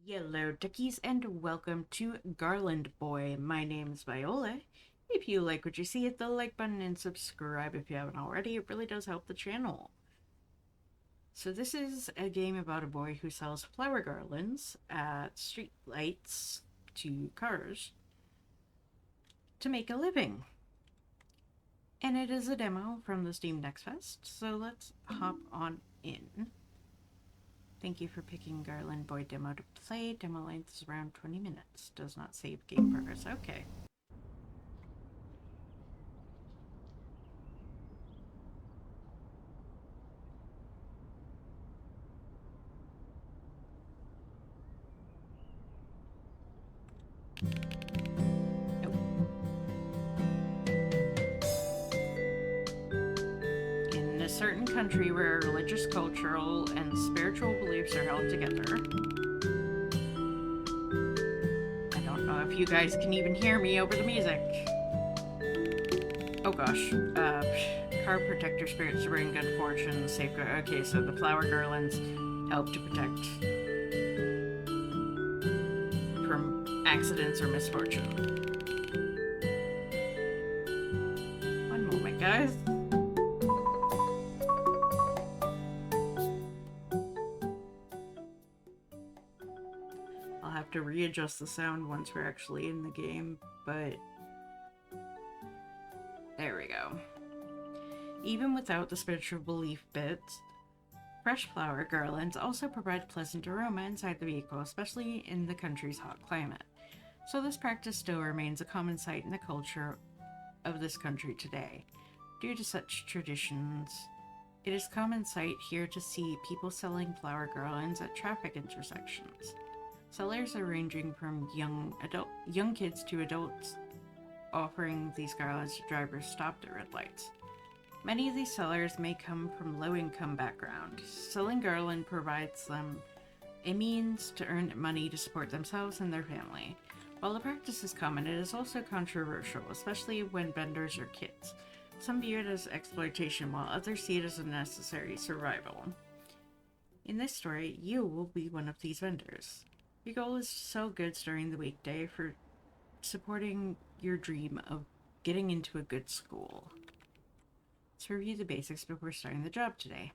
Hello, duckies, and welcome to Garland Boy. My name is Viola. If you like what you see, hit the like button and subscribe if you haven't already. It really does help the channel. So this is a game about a boy who sells flower garlands at street lights to cars to make a living. And it is a demo from the Steam Next Fest, so let's hop on in. Thank you for picking Garland Boy demo to play. Demo length is around 20 minutes. Does not save game progress. Okay. In a certain country where religious, cultural, and spiritual beliefs are held together. I don't know if you guys can even hear me over the music. Oh gosh. Car protector spirits to bring good fortune, safeguard. Okay, so the flower garlands help to protect from accidents or misfortune. One moment, guys. I'll have to readjust the sound once we're actually in the game, but there we go. Even without the spiritual belief bits, fresh flower garlands also provide pleasant aroma inside the vehicle, especially in the country's hot climate. So this practice still remains a common sight in the culture of this country today. Due to such traditions, it is common sight here to see people selling flower garlands at traffic intersections. Sellers are ranging from young kids to adults, offering these garlands to drivers stopped at red lights. Many of these sellers may come from low-income background. Selling garland provides them a means to earn money to support themselves and their family. While the practice is common, it is also controversial, especially when vendors are kids. Some view it as exploitation, while others see it as a necessary survival. In this story, you will be one of these vendors. Your goal is to sell goods during the weekday for supporting your dream of getting into a good school. Let's review the basics before starting the job today.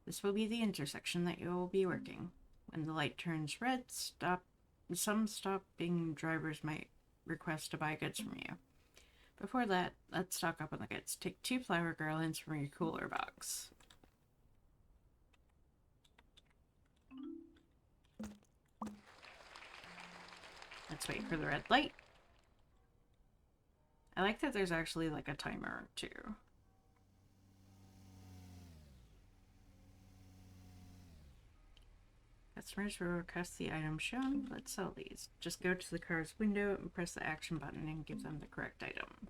This will be the intersection that you will be working. When the light turns red, some stopping drivers might request to buy goods from you. Before that, let's stock up on the goods. Take 2 flower garlands from your cooler box. Let's wait for the red light. I like that there's actually like a timer too. Customers will request the item shown. Let's sell these. Just go to the car's window and press the action button and give them the correct item.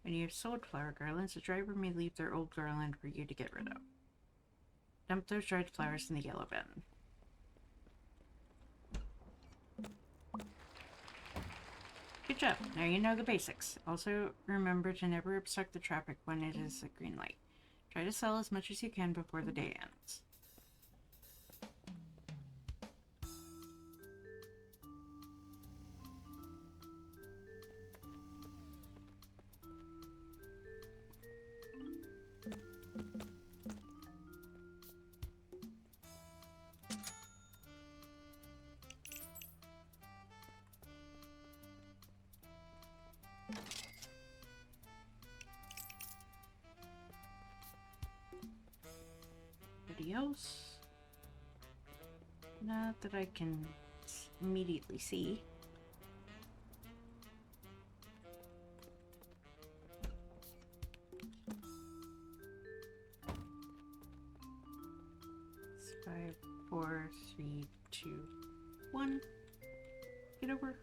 When you have sold flower garlands, the driver may leave their old garland for you to get rid of. Dump those dried flowers in the yellow bin. Good job. Now you know the basics. Also, remember to never obstruct the traffic when it is a green light. Try to sell as much as you can before the day ends. Anybody else? Not that I can immediately see. It's 5, 4, 3, 2, 1. Get over.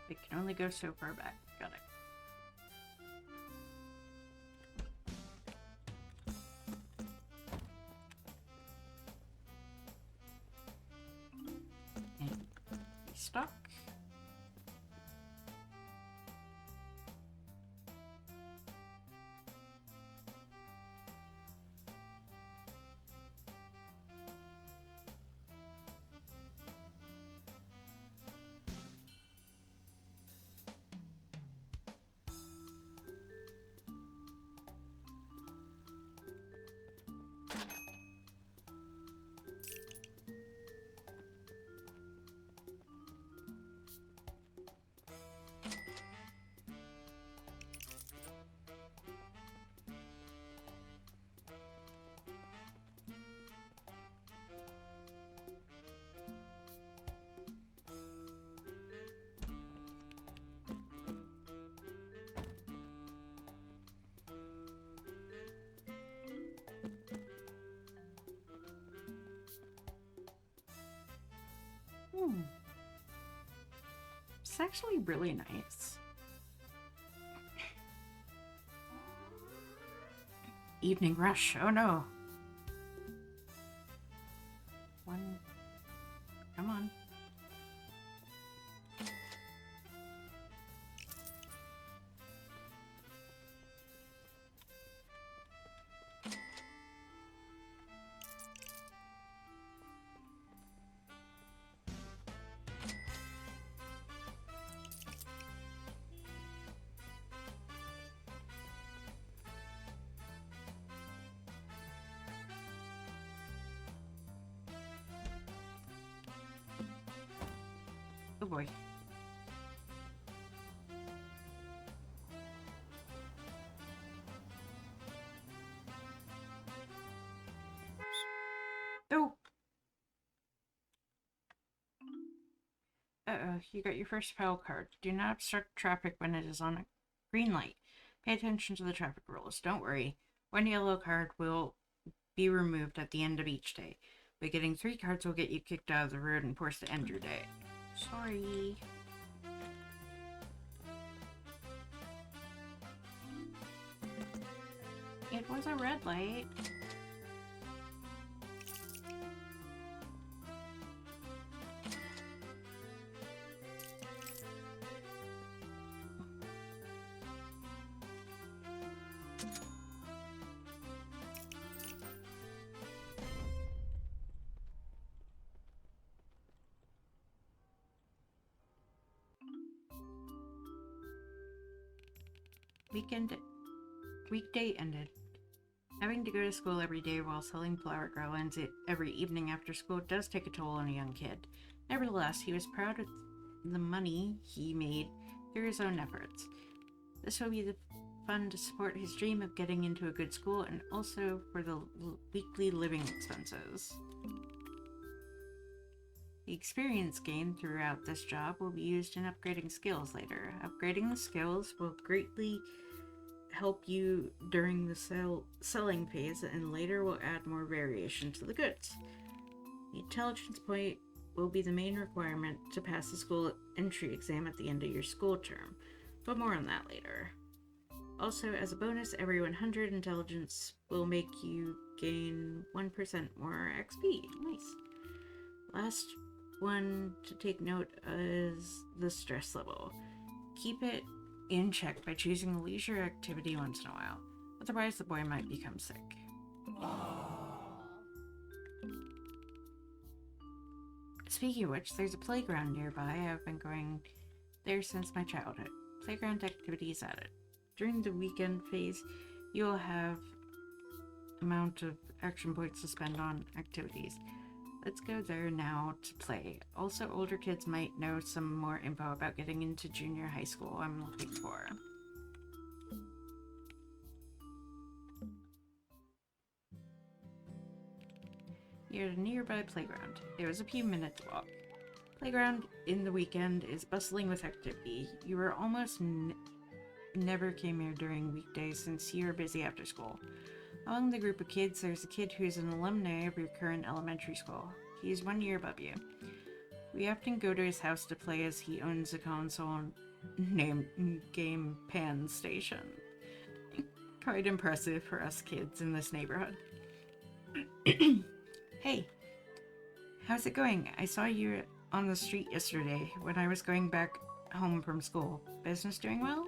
It can only go so far back. Got it. And stock. It's actually really nice. Evening rush. Oh no. One. Come on. Oh boy. Oh! Uh-oh, you got your first foul card. Do not obstruct traffic when it is on a green light. Pay attention to the traffic rules. Don't worry. One yellow card will be removed at the end of each day, but getting 3 cards will get you kicked out of the road and forced to end your day. Sorry. It was a red light. Weekday ended. Having to go to school every day while selling flower garlands every evening after school does take a toll on a young kid. Nevertheless, he was proud of the money he made through his own efforts. This will be the fund to support his dream of getting into a good school and also for the weekly living expenses. The experience gained throughout this job will be used in upgrading skills later. Upgrading the skills will greatly help you during the selling phase and later will add more variation to the goods. The intelligence point will be the main requirement to pass the school entry exam at the end of your school term, but more on that later. Also, as a bonus, every 100 intelligence will make you gain 1% more XP. Nice. Last one to take note is the stress level. Keep it in check by choosing a leisure activity once in a while. Otherwise, the boy might become sick. Speaking of which, there's a playground nearby. I've been going there since my childhood. Playground activities added. During the weekend phase, you'll have amount of action points to spend on activities. Let's go there now to play. Also, older kids might know some more info about getting into junior high school I'm looking for. You're at a nearby playground. It was a few minutes walk. Playground in the weekend is bustling with activity. You were almost never came here during weekdays since you are busy after school. Among the group of kids, there's a kid who's an alumni of your current elementary school. He's 1 year above you. We often go to his house to play as he owns a console named Game Pan Station. Quite impressive for us kids in this neighborhood. Hey, how's it going? I saw you on the street yesterday when I was going back home from school. Business doing well?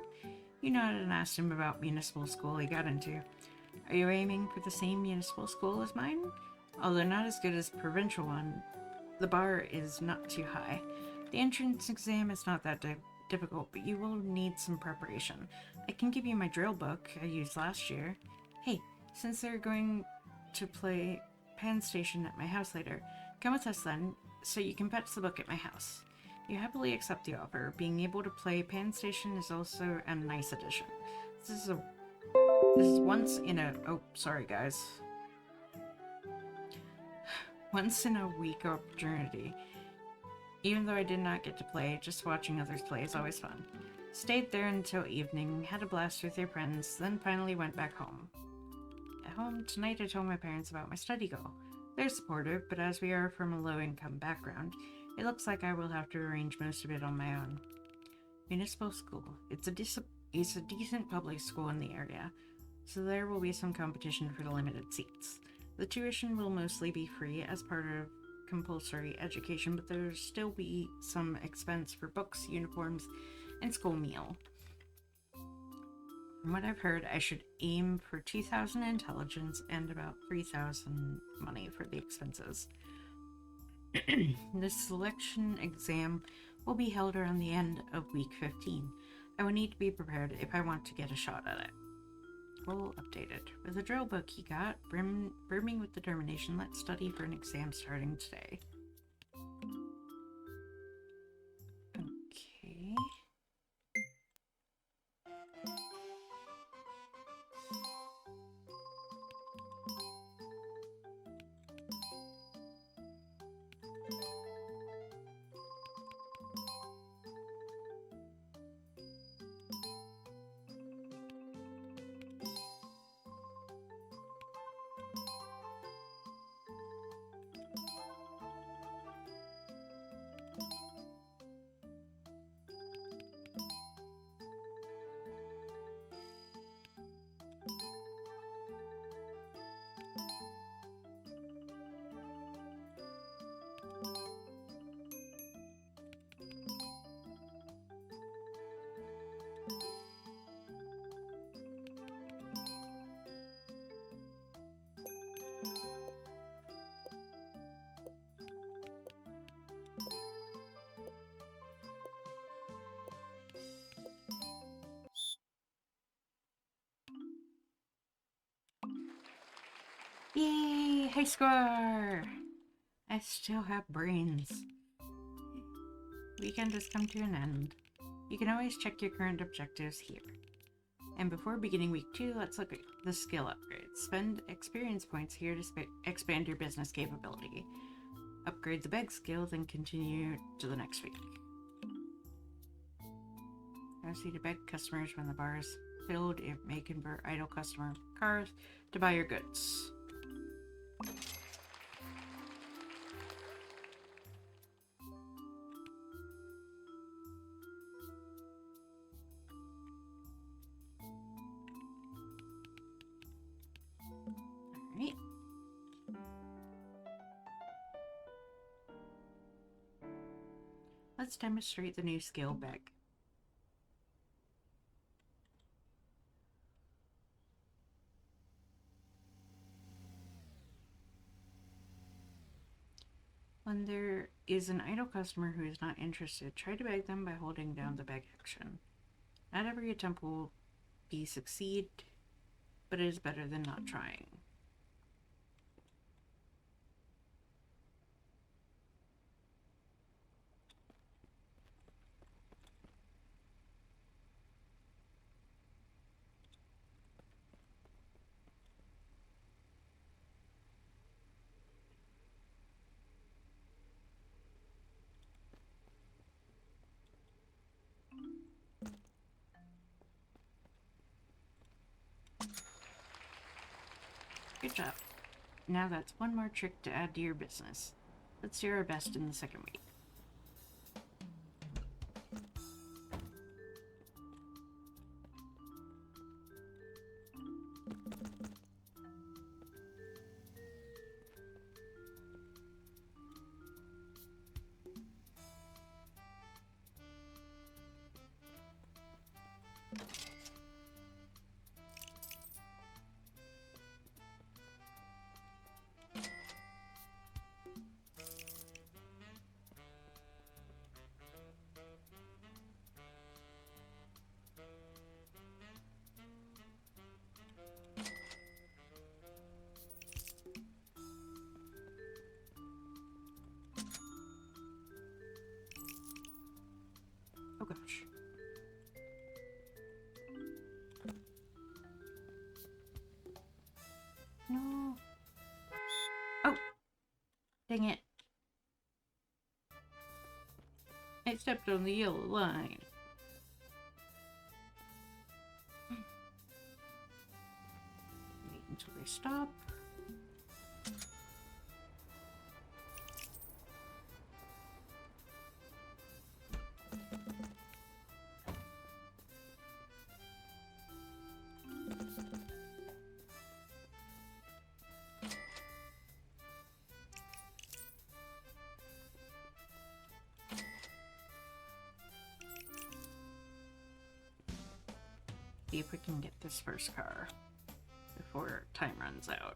You nodded and asked him about municipal school he got into. Are you aiming for the same municipal school as mine? Although not as good as provincial one, the bar is not too high. The entrance exam is not that difficult, but you will need some preparation. I can give you my drill book I used last year. Hey, since they're going to play Pan Station at my house later, come with us then, so you can fetch the book at my house. You happily accept the offer. Being able to play Pan Station is also a nice addition. This is once in a... Oh, sorry guys. Once in a week opportunity. Even though I did not get to play, just watching others play is always fun. Stayed there until evening, had a blast with your friends, then finally went back home. At home, tonight I told my parents about my study goal. They're supportive, but as we are from a low-income background, it looks like I will have to arrange most of it on my own. Municipal school. It's a decent public school in the area, so there will be some competition for the limited seats. The tuition will mostly be free as part of compulsory education, but there'll still be some expense for books, uniforms, and school meal. From what I've heard, I should aim for 2,000 intelligence and about 3,000 money for the expenses. This selection exam will be held around the end of week 15. I will need to be prepared if I want to get a shot at it. Well updated. With the drill book he got, brimming with determination, let's study for an exam starting today. Okay. Yay! High score! I still have brains. Weekend has come to an end. You can always check your current objectives here. And before beginning week 2, let's look at the skill upgrades. Spend experience points here to expand your business capability. Upgrade the beg skill, then continue to the next week. Proceed to beg customers when the bar is filled. It may convert idle customer cars to buy your goods. Alright. Let's demonstrate the new skill beg. When there is an idle customer who is not interested, try to beg them by holding down the beg action. Not every attempt will be succeed, but it is better than not trying. Good job. Now that's one more trick to add to your business. Let's do our best in the second week. Oh gosh. No. Oh! Dang it. I stepped on the yellow line. Wait until they stop. See if we can get this first car before time runs out.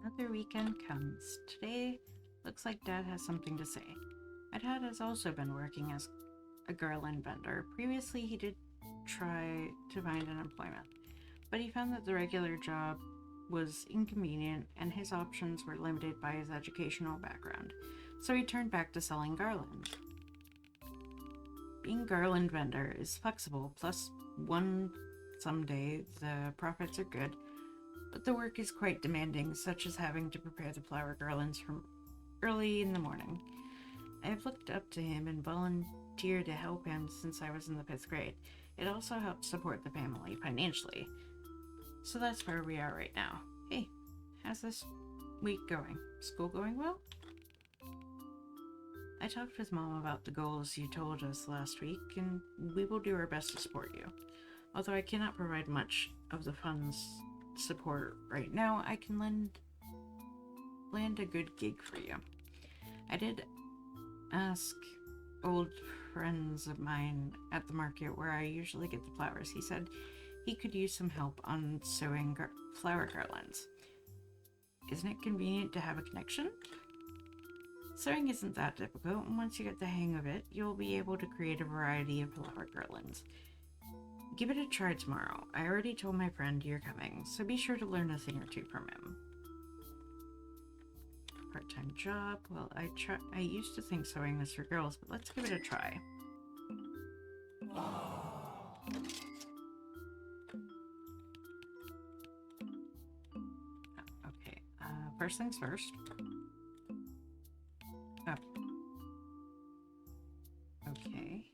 Another weekend comes. Today, looks like Dad has something to say. My dad has also been working as a garland vendor. Previously, he did try to find an employment, but he found that the regular job was inconvenient and his options were limited by his educational background, so he turned back to selling garland. Being garland vendor is flexible, plus one someday the profits are good, but the work is quite demanding, such as having to prepare the flower garlands from early in the morning. I have looked up to him and volunteered to help him since I was in the 5th grade. It also helps support the family financially. So that's where we are right now. Hey, how's this week going? School going well? I talked with Mom about the goals you told us last week, and we will do our best to support you. Although I cannot provide much of the funds support right now, I can land a good gig for you. I did ask old friends of mine at the market where I usually get the flowers. He said he could use some help on sewing flower garlands. Isn't it convenient to have a connection? Sewing isn't that difficult, and once you get the hang of it, you'll be able to create a variety of flower garlands. Give it a try tomorrow. I already told my friend you're coming, so be sure to learn a thing or two from him. Part-time job. Well, I used to think sewing was for girls, but let's give it a try. Okay, first things first. Oh. Okay.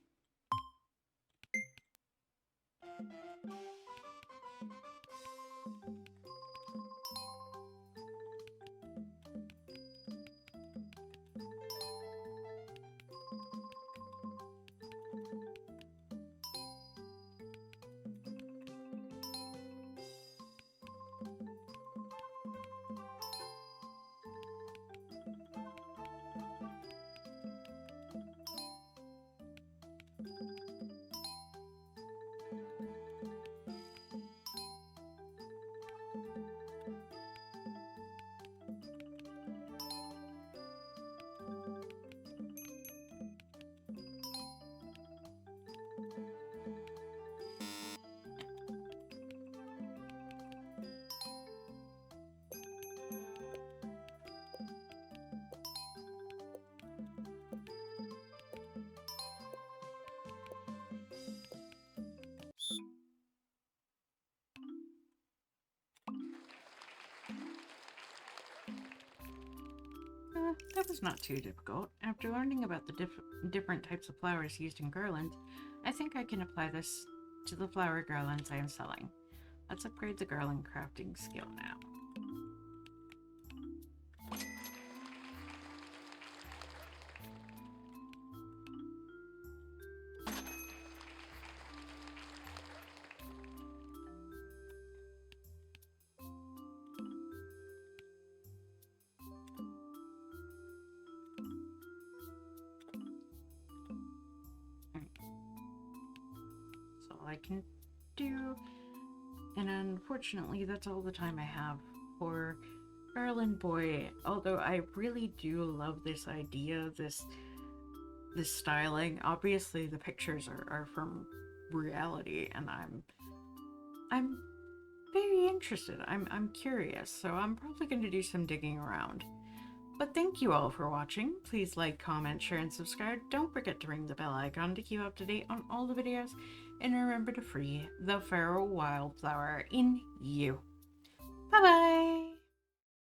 That was not too difficult. After learning about the different types of flowers used in garlands, I think I can apply this to the flower garlands I am selling. Let's upgrade the garland crafting skill now. I can do, and unfortunately that's all the time I have for Garland Boy, although I really do love this idea, this styling. Obviously the pictures are from reality, and I'm very interested. I'm curious, so I'm probably going to do some digging around. But thank you all for watching. Please like, comment, share, and subscribe. Don't forget to ring the bell icon to keep up to date on all the videos. And remember to free the feral wildflower in you. Bye-bye!